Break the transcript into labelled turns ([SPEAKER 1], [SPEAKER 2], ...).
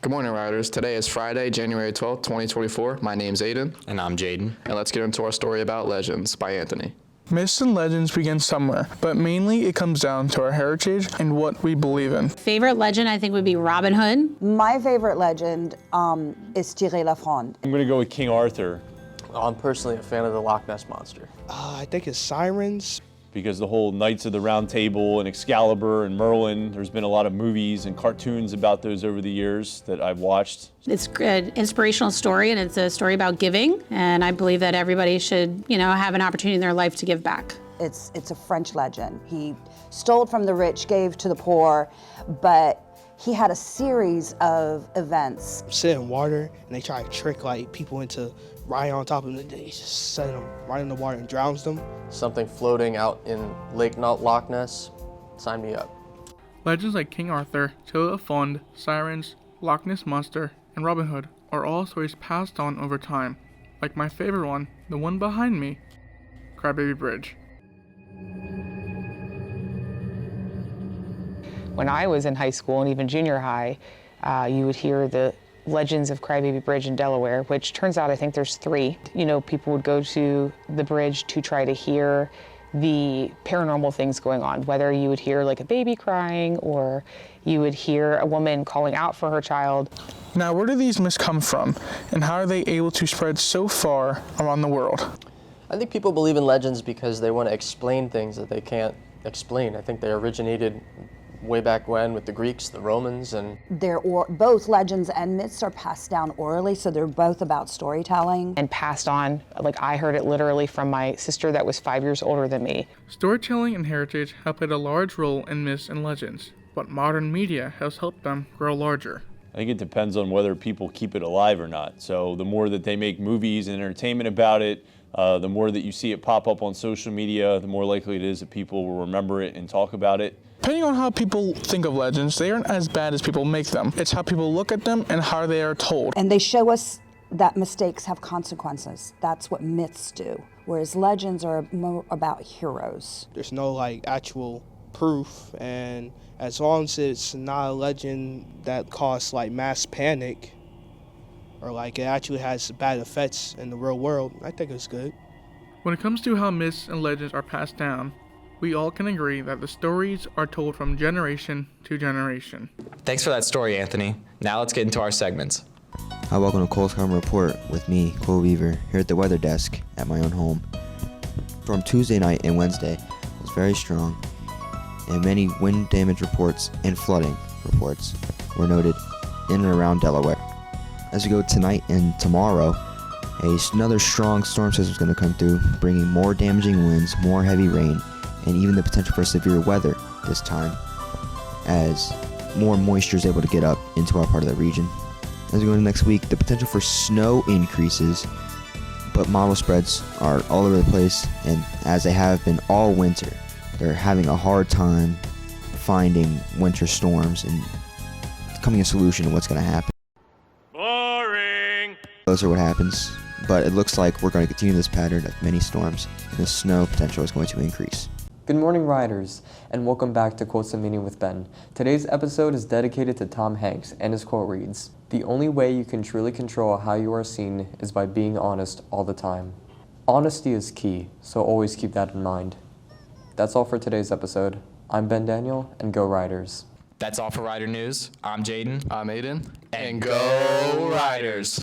[SPEAKER 1] Good morning, Riders. Today is Friday, January 12th, 2024. My name's Aiden.
[SPEAKER 2] And I'm Jaden.
[SPEAKER 1] And let's get into our story about legends by Anthony.
[SPEAKER 3] Myths and legends begin somewhere, but mainly it comes down to our heritage and what we believe in.
[SPEAKER 4] Favorite legend, I think, would be Robin Hood.
[SPEAKER 5] My favorite legend is Tirer la Fronde.
[SPEAKER 6] I'm going to go with King Arthur.
[SPEAKER 7] I'm personally a fan of the Loch Ness Monster.
[SPEAKER 8] I think it's sirens.
[SPEAKER 6] Because the whole Knights of the Round Table and Excalibur and Merlin, there's been a lot of movies and cartoons about those over the years that I've watched.
[SPEAKER 4] It's an inspirational story, and it's a story about giving, and I believe that everybody should, have an opportunity in their life to give back.
[SPEAKER 5] It's a French legend. He stole from the rich, gave to the poor, but he had a series of events.
[SPEAKER 8] Sit in water, and they try to trick people into riding on top of them. They just set them right in the water and drowns them.
[SPEAKER 7] Something floating out in Lake Loch Ness, sign me up.
[SPEAKER 3] Legends like King Arthur, Tirer la Fronde, sirens, Loch Ness Monster, and Robin Hood are all stories passed on over time. Like my favorite one, the one behind me, Crybaby Bridge.
[SPEAKER 9] When I was in high school and even junior high, you would hear the legends of Crybaby Bridge in Delaware, which turns out I think there's 3. People would go to the bridge to try to hear the paranormal things going on, whether you would hear like a baby crying or you would hear a woman calling out for her child.
[SPEAKER 3] Now, where do these myths come from, and how are they able to spread so far around the world?
[SPEAKER 7] I think people believe in legends because they want to explain things that they can't explain. I think they originated way back when with the Greeks, the Romans, and
[SPEAKER 5] Both legends and myths are passed down orally, so they're both about storytelling.
[SPEAKER 9] And passed on, like I heard it literally from my sister that was 5 years older than me.
[SPEAKER 3] Storytelling and heritage have played a large role in myths and legends, but modern media has helped them grow larger.
[SPEAKER 6] I think it depends on whether people keep it alive or not. So the more that they make movies and entertainment about it, the more that you see it pop up on social media, the more likely it is that people will remember it and talk about it.
[SPEAKER 3] Depending on how people think of legends, they aren't as bad as people make them. It's how people look at them and how they are told.
[SPEAKER 5] And they show us that mistakes have consequences. That's what myths do, whereas legends are more about heroes.
[SPEAKER 8] There's no actual proof, and as long as it's not a legend that causes mass panic or it actually has bad effects in the real world, I think it's good.
[SPEAKER 3] When it comes to how myths and legends are passed down, we all can agree that the stories are told from generation to generation.
[SPEAKER 2] Thanks for that story, Anthony. Now let's get into our segments.
[SPEAKER 10] Hi, welcome to Cole's Common Report with me, Cole Weaver, here at the weather desk at my own home. Storm Tuesday night and Wednesday was very strong, and many wind damage reports and flooding reports were noted in and around Delaware. As we go tonight and tomorrow, another strong storm system is going to come through, bringing more damaging winds, more heavy rain, and even the potential for severe weather this time, as more moisture is able to get up into our part of the region. As we go into next week, the potential for snow increases, but model spreads are all over the place, and as they have been all winter, they're having a hard time finding winter storms and coming a solution to what's going to happen.
[SPEAKER 6] Boring!
[SPEAKER 10] Those are what happens, but it looks like we're going to continue this pattern of many storms, and the snow potential is going to increase.
[SPEAKER 11] Good morning, Riders, and welcome back to Quotes and Meaning with Ben. Today's episode is dedicated to Tom Hanks, and his quote reads, "The only way you can truly control how you are seen is by being honest all the time." Honesty is key, so always keep that in mind. That's all for today's episode. I'm Ben Daniel, and go Riders.
[SPEAKER 2] That's all for Rider News. I'm Jaden.
[SPEAKER 1] I'm Aiden.
[SPEAKER 2] And go Riders!